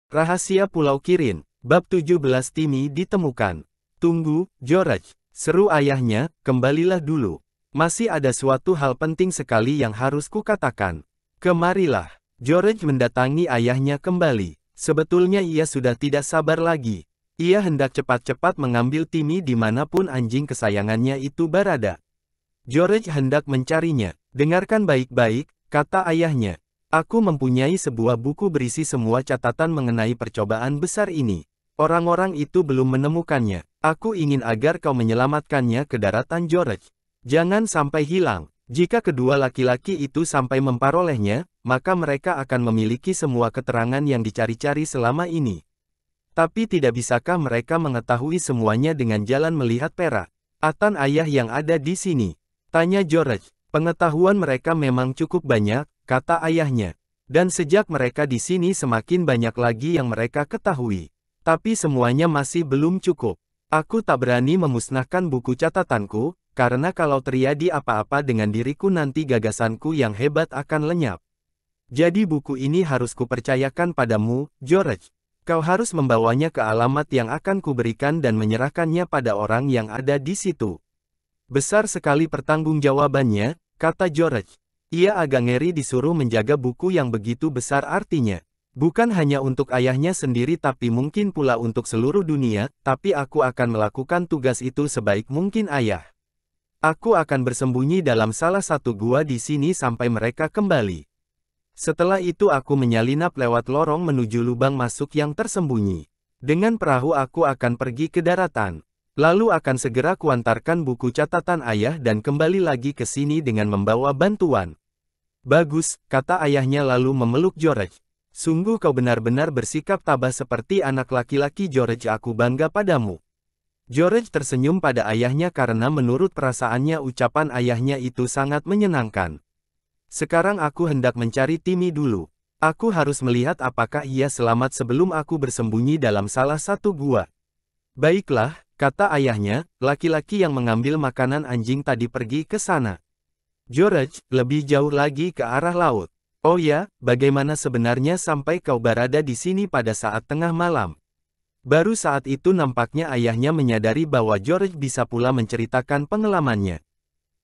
Rahasia Pulau Kirin, bab 17 Timmy ditemukan. Tunggu, George, seru ayahnya, kembalilah dulu. Masih ada suatu hal penting sekali yang harus kukatakan. Kemarilah. George mendatangi ayahnya kembali. Sebetulnya ia sudah tidak sabar lagi. Ia hendak cepat-cepat mengambil Timmy dimanapun anjing kesayangannya itu berada. George hendak mencarinya. Dengarkan baik-baik, kata ayahnya. Aku mempunyai sebuah buku berisi semua catatan mengenai percobaan besar ini. Orang-orang itu belum menemukannya. Aku ingin agar kau menyelamatkannya ke daratan George. Jangan sampai hilang. Jika kedua laki-laki itu sampai memperolehnya, maka mereka akan memiliki semua keterangan yang dicari-cari selama ini. Tapi tidak bisakah mereka mengetahui semuanya dengan jalan melihat perak? Atan ayah yang ada di sini. Tanya George. Pengetahuan mereka memang cukup banyak, kata ayahnya. Dan sejak mereka di sini semakin banyak lagi yang mereka ketahui. Tapi semuanya masih belum cukup. Aku tak berani memusnahkan buku catatanku, karena kalau terjadi apa-apa dengan diriku nanti gagasanku yang hebat akan lenyap. Jadi buku ini harus kupercayakan padamu, George. Kau harus membawanya ke alamat yang akan kuberikan dan menyerahkannya pada orang yang ada di situ. Besar sekali pertanggungjawabannya, kata George. Ia agak ngeri disuruh menjaga buku yang begitu besar artinya. Bukan hanya untuk ayahnya sendiri tapi mungkin pula untuk seluruh dunia, tapi aku akan melakukan tugas itu sebaik mungkin ayah. Aku akan bersembunyi dalam salah satu gua di sini sampai mereka kembali. Setelah itu aku menyelinap lewat lorong menuju lubang masuk yang tersembunyi. Dengan perahu aku akan pergi ke daratan. Lalu akan segera kuantarkan buku catatan ayah dan kembali lagi ke sini dengan membawa bantuan. Bagus, kata ayahnya lalu memeluk George. Sungguh kau benar-benar bersikap tabah seperti anak laki-laki George, aku bangga padamu. George tersenyum pada ayahnya karena menurut perasaannya ucapan ayahnya itu sangat menyenangkan. Sekarang aku hendak mencari Timmy dulu. Aku harus melihat apakah ia selamat sebelum aku bersembunyi dalam salah satu gua. Baiklah, kata ayahnya, laki-laki yang mengambil makanan anjing tadi pergi ke sana. George, lebih jauh lagi ke arah laut. Oh ya, bagaimana sebenarnya sampai kau berada di sini pada saat tengah malam? Baru saat itu nampaknya ayahnya menyadari bahwa George bisa pula menceritakan pengalamannya.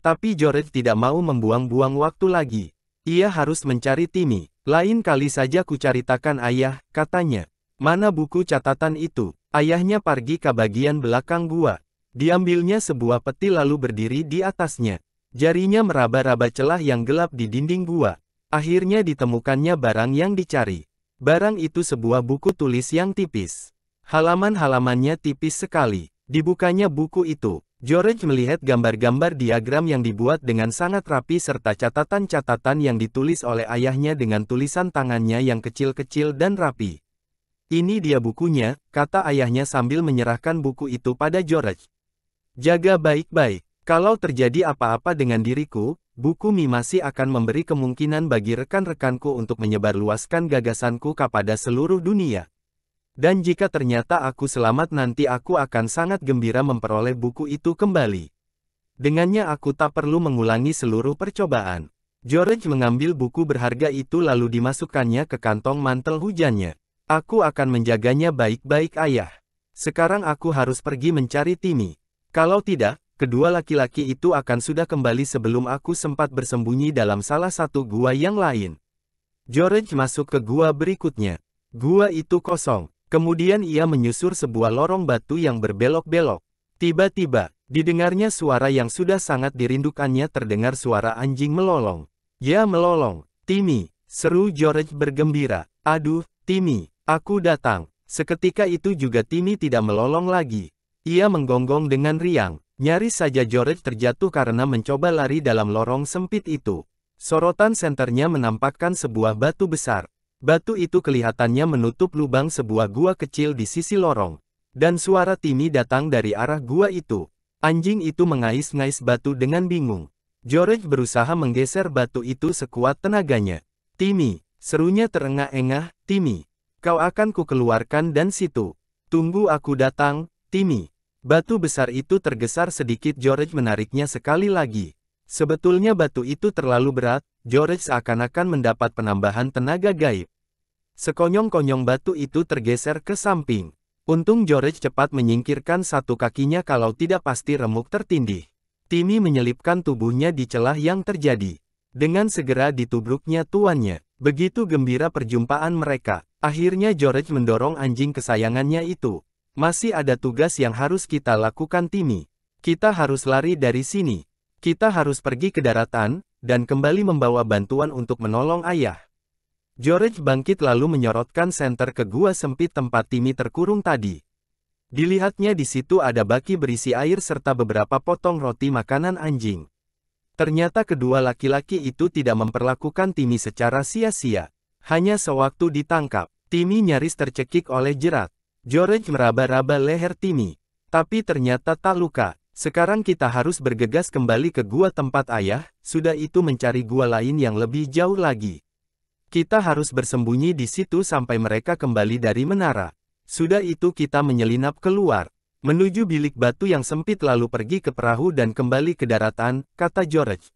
Tapi George tidak mau membuang-buang waktu lagi. Ia harus mencari Timmy. Lain kali saja kuceritakan ayah, katanya. Mana buku catatan itu? Ayahnya pergi ke bagian belakang gua. Diambilnya sebuah peti lalu berdiri di atasnya. Jarinya meraba-raba celah yang gelap di dinding gua. Akhirnya ditemukannya barang yang dicari. Barang itu sebuah buku tulis yang tipis. Halaman-halamannya tipis sekali. Dibukanya buku itu. George melihat gambar-gambar diagram yang dibuat dengan sangat rapi serta catatan-catatan yang ditulis oleh ayahnya dengan tulisan tangannya yang kecil-kecil dan rapi. Ini dia bukunya, kata ayahnya sambil menyerahkan buku itu pada George. Jaga baik-baik. Kalau terjadi apa-apa dengan diriku, buku Mi masih akan memberi kemungkinan bagi rekan-rekanku untuk menyebarluaskan gagasanku kepada seluruh dunia. Dan jika ternyata aku selamat nanti aku akan sangat gembira memperoleh buku itu kembali. Dengannya aku tak perlu mengulangi seluruh percobaan. George mengambil buku berharga itu lalu dimasukkannya ke kantong mantel hujannya. Aku akan menjaganya baik-baik ayah. Sekarang aku harus pergi mencari Timmy. Kalau tidak, kedua laki-laki itu akan sudah kembali sebelum aku sempat bersembunyi dalam salah satu gua yang lain. George masuk ke gua berikutnya. Gua itu kosong. Kemudian ia menyusur sebuah lorong batu yang berbelok-belok. Tiba-tiba, didengarnya suara yang sudah sangat dirindukannya, terdengar suara anjing melolong. Ya melolong, Timmy, seru George bergembira. Aduh, Timmy, aku datang. Seketika itu juga Timmy tidak melolong lagi. Ia menggonggong dengan riang. Nyaris saja George terjatuh karena mencoba lari dalam lorong sempit itu. Sorotan senternya menampakkan sebuah batu besar. Batu itu kelihatannya menutup lubang sebuah gua kecil di sisi lorong. Dan suara Timmy datang dari arah gua itu. Anjing itu mengais-ngais batu dengan bingung. George berusaha menggeser batu itu sekuat tenaganya. Timmy, serunya terengah-engah, Timmy. Kau akan kukeluarkan dan situ. Tunggu aku datang, Timmy. Batu besar itu tergesar sedikit. George menariknya sekali lagi. Sebetulnya batu itu terlalu berat, George seakan-akan mendapat penambahan tenaga gaib. Sekonyong-konyong batu itu tergeser ke samping. Untung George cepat menyingkirkan satu kakinya kalau tidak pasti remuk tertindih. Timmy menyelipkan tubuhnya di celah yang terjadi. Dengan segera ditubruknya tuannya. Begitu gembira perjumpaan mereka. Akhirnya George mendorong anjing kesayangannya itu. Masih ada tugas yang harus kita lakukan Timmy. Kita harus lari dari sini. Kita harus pergi ke daratan, dan kembali membawa bantuan untuk menolong ayah. George bangkit lalu menyorotkan senter ke gua sempit tempat Timmy terkurung tadi. Dilihatnya di situ ada baki berisi air serta beberapa potong roti makanan anjing. Ternyata kedua laki-laki itu tidak memperlakukan Timmy secara sia-sia. Hanya sewaktu ditangkap, Timmy nyaris tercekik oleh jerat. George meraba-raba leher Timmy. Tapi ternyata tak luka. Sekarang kita harus bergegas kembali ke gua tempat ayah, sudah itu mencari gua lain yang lebih jauh lagi. Kita harus bersembunyi di situ sampai mereka kembali dari menara. Sudah itu kita menyelinap keluar, menuju bilik batu yang sempit lalu pergi ke perahu dan kembali ke daratan, kata George.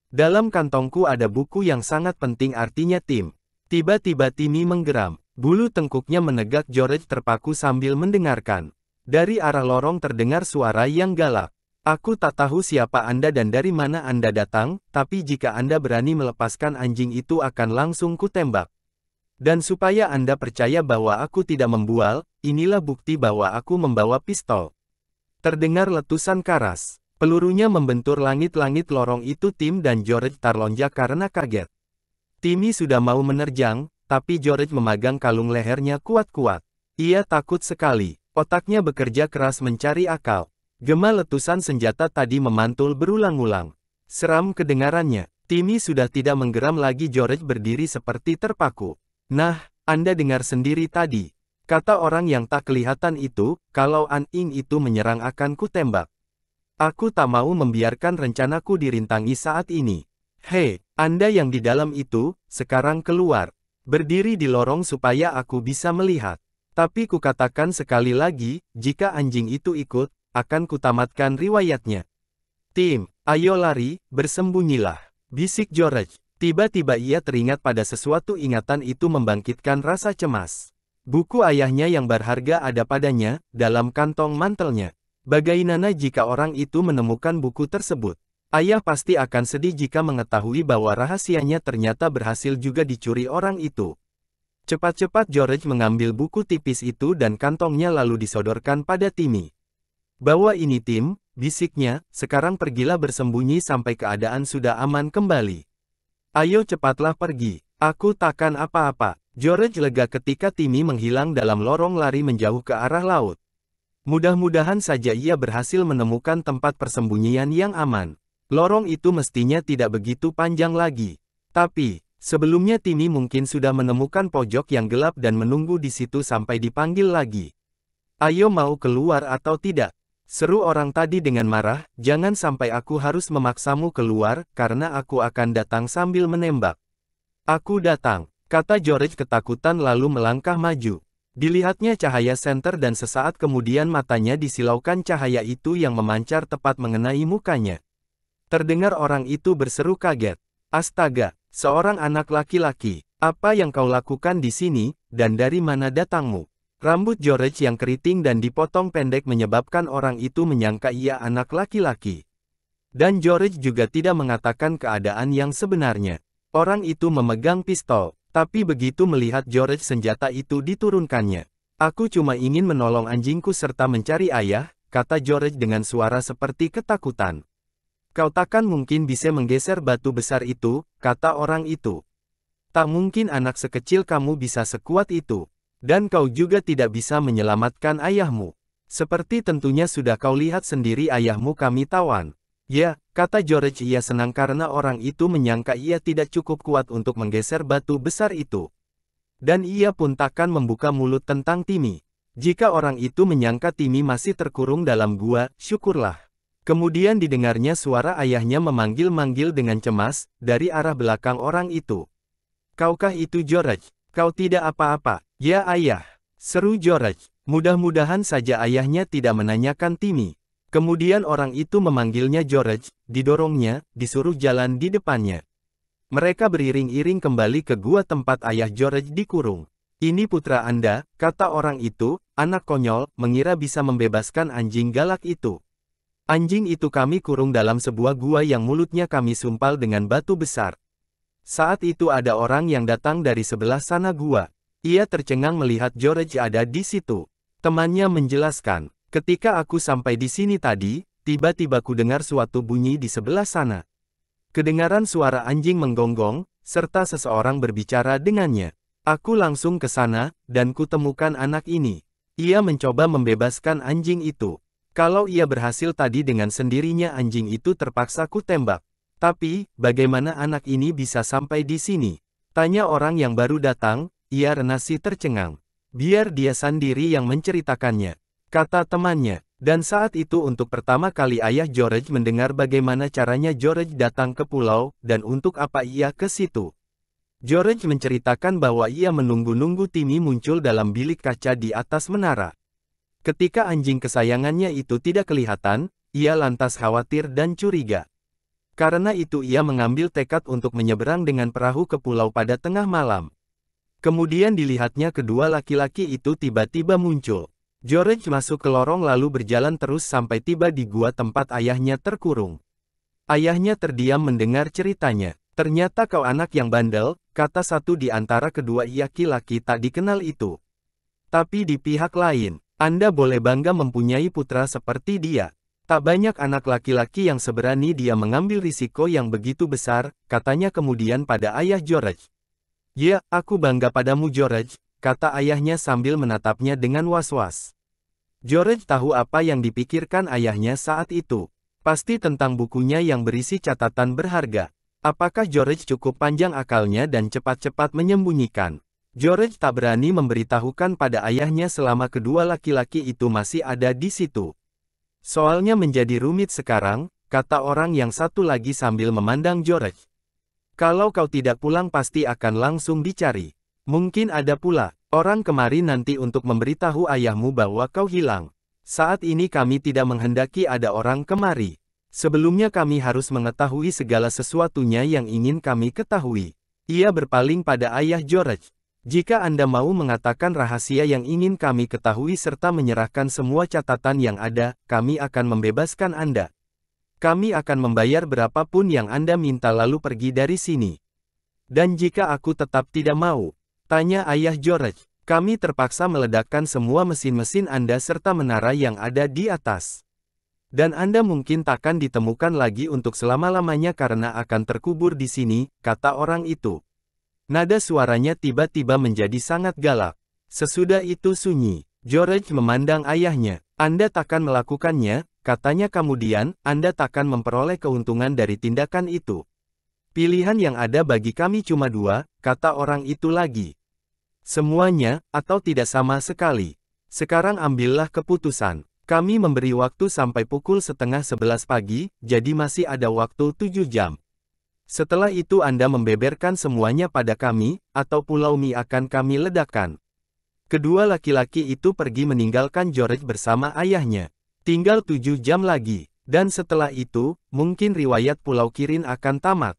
Dalam kantongku ada buku yang sangat penting artinya Tim. Tiba-tiba Timmy menggeram, bulu tengkuknya menegak. George terpaku sambil mendengarkan. Dari arah lorong terdengar suara yang galak. Aku tak tahu siapa Anda dan dari mana Anda datang, tapi jika Anda berani melepaskan anjing itu akan langsung kutembak. Dan supaya Anda percaya bahwa aku tidak membual, inilah bukti bahwa aku membawa pistol. Terdengar letusan keras. Pelurunya membentur langit-langit lorong itu. Tim dan George terlonjak karena kaget. Timmy sudah mau menerjang, tapi George memegang kalung lehernya kuat-kuat. Ia takut sekali. Otaknya bekerja keras mencari akal. Gema letusan senjata tadi memantul berulang-ulang. Seram kedengarannya. Timmy sudah tidak menggeram lagi. George berdiri seperti terpaku. Nah, Anda dengar sendiri tadi. Kata orang yang tak kelihatan itu, kalau anjing itu menyerang akan kutembak. Aku tak mau membiarkan rencanaku dirintangi saat ini. Hei, Anda yang di dalam itu, sekarang keluar. Berdiri di lorong supaya aku bisa melihat. Tapi kukatakan sekali lagi, jika anjing itu ikut, akan kutamatkan riwayatnya. Tim, ayo lari, bersembunyilah, bisik George. Tiba-tiba ia teringat pada sesuatu. Ingatan itu membangkitkan rasa cemas. Buku ayahnya yang berharga ada padanya, dalam kantong mantelnya. Bagaimana jika orang itu menemukan buku tersebut? Ayah pasti akan sedih jika mengetahui bahwa rahasianya ternyata berhasil juga dicuri orang itu. Cepat-cepat George mengambil buku tipis itu dan kantongnya lalu disodorkan pada Timmy. Bawa ini Tim, bisiknya, sekarang pergilah bersembunyi sampai keadaan sudah aman kembali. Ayo cepatlah pergi, aku takkan apa-apa. George lega ketika Timmy menghilang dalam lorong lari menjauh ke arah laut. Mudah-mudahan saja ia berhasil menemukan tempat persembunyian yang aman. Lorong itu mestinya tidak begitu panjang lagi. Tapi, sebelumnya Timmy mungkin sudah menemukan pojok yang gelap dan menunggu di situ sampai dipanggil lagi. Ayo mau keluar atau tidak? Seru orang tadi dengan marah, jangan sampai aku harus memaksamu keluar, karena aku akan datang sambil menembak. Aku datang, kata George ketakutan lalu melangkah maju. Dilihatnya cahaya senter dan sesaat kemudian matanya disilaukan cahaya itu yang memancar tepat mengenai mukanya. Terdengar orang itu berseru kaget. Astaga, seorang anak laki-laki, apa yang kau lakukan di sini, dan dari mana datangmu? Rambut George yang keriting dan dipotong pendek menyebabkan orang itu menyangka ia anak laki-laki. Dan George juga tidak mengatakan keadaan yang sebenarnya. Orang itu memegang pistol, tapi begitu melihat George senjata itu diturunkannya. Aku cuma ingin menolong anjingku serta mencari ayah, kata George dengan suara seperti ketakutan. Kau takkan mungkin bisa menggeser batu besar itu, kata orang itu. Tak mungkin anak sekecil kamu bisa sekuat itu. Dan kau juga tidak bisa menyelamatkan ayahmu. Seperti tentunya sudah kau lihat sendiri ayahmu kami tawan. Ya, kata George. Ia senang karena orang itu menyangka ia tidak cukup kuat untuk menggeser batu besar itu. Dan ia pun takkan membuka mulut tentang Timmy. Jika orang itu menyangka Timmy masih terkurung dalam gua, syukurlah. Kemudian didengarnya suara ayahnya memanggil-manggil dengan cemas, dari arah belakang orang itu. Kaukah itu George? Kau tidak apa-apa? Ya ayah, seru George. Mudah-mudahan saja ayahnya tidak menanyakan Timmy. Kemudian orang itu memanggilnya George, didorongnya, disuruh jalan di depannya. Mereka beriring-iring kembali ke gua tempat ayah George dikurung. Ini putra Anda, kata orang itu, anak konyol, mengira bisa membebaskan anjing galak itu. Anjing itu kami kurung dalam sebuah gua yang mulutnya kami sumpal dengan batu besar. Saat itu ada orang yang datang dari sebelah sana gua. Ia tercengang melihat George ada di situ. Temannya menjelaskan, ketika aku sampai di sini tadi, tiba-tiba ku dengar suatu bunyi di sebelah sana. Kedengaran suara anjing menggonggong, serta seseorang berbicara dengannya. Aku langsung ke sana, dan kutemukan anak ini. Ia mencoba membebaskan anjing itu. Kalau ia berhasil tadi dengan sendirinya anjing itu terpaksa kutembak. Tapi, bagaimana anak ini bisa sampai di sini? Tanya orang yang baru datang, ia renasi tercengang. Biar dia sendiri yang menceritakannya, kata temannya. Dan saat itu untuk pertama kali ayah George mendengar bagaimana caranya George datang ke pulau, dan untuk apa ia ke situ. George menceritakan bahwa ia menunggu-nunggu Timmy muncul dalam bilik kaca di atas menara. Ketika anjing kesayangannya itu tidak kelihatan, ia lantas khawatir dan curiga. Karena itu ia mengambil tekad untuk menyeberang dengan perahu ke pulau pada tengah malam. Kemudian dilihatnya kedua laki-laki itu tiba-tiba muncul. George masuk ke lorong lalu berjalan terus sampai tiba di gua tempat ayahnya terkurung. Ayahnya terdiam mendengar ceritanya. Ternyata kau anak yang bandel, kata satu di antara kedua laki-laki tak dikenal itu. Tapi di pihak lain, Anda boleh bangga mempunyai putra seperti dia. Tak banyak anak laki-laki yang seberani dia mengambil risiko yang begitu besar, katanya kemudian pada ayah George. Ya, aku bangga padamu George, kata ayahnya sambil menatapnya dengan was-was. George tahu apa yang dipikirkan ayahnya saat itu. Pasti tentang bukunya yang berisi catatan berharga. Apakah George cukup panjang akalnya dan cepat-cepat menyembunyikan? George tak berani memberitahukan pada ayahnya selama kedua laki-laki itu masih ada di situ. Soalnya menjadi rumit sekarang, kata orang yang satu lagi sambil memandang George. Kalau kau tidak pulang pasti akan langsung dicari. Mungkin ada pula orang kemari nanti untuk memberitahu ayahmu bahwa kau hilang. Saat ini kami tidak menghendaki ada orang kemari. Sebelumnya kami harus mengetahui segala sesuatunya yang ingin kami ketahui. Ia berpaling pada ayah George. Jika Anda mau mengatakan rahasia yang ingin kami ketahui serta menyerahkan semua catatan yang ada, kami akan membebaskan Anda. Kami akan membayar berapapun yang Anda minta lalu pergi dari sini. Dan jika aku tetap tidak mau, tanya ayah George, kami terpaksa meledakkan semua mesin-mesin Anda serta menara yang ada di atas. Dan Anda mungkin takkan ditemukan lagi untuk selama-lamanya karena akan terkubur di sini, kata orang itu. Nada suaranya tiba-tiba menjadi sangat galak. Sesudah itu sunyi. George memandang ayahnya. Anda takkan melakukannya, katanya kemudian, Anda takkan memperoleh keuntungan dari tindakan itu. Pilihan yang ada bagi kami cuma dua, kata orang itu lagi. Semuanya, atau tidak sama sekali. Sekarang ambillah keputusan. Kami memberi waktu sampai pukul 10:30 pagi, jadi masih ada waktu 7 jam. Setelah itu Anda membeberkan semuanya pada kami, atau Pulau Mi akan kami ledakkan. Kedua laki-laki itu pergi meninggalkan George bersama ayahnya. Tinggal 7 jam lagi, dan setelah itu, mungkin riwayat Pulau Kirin akan tamat.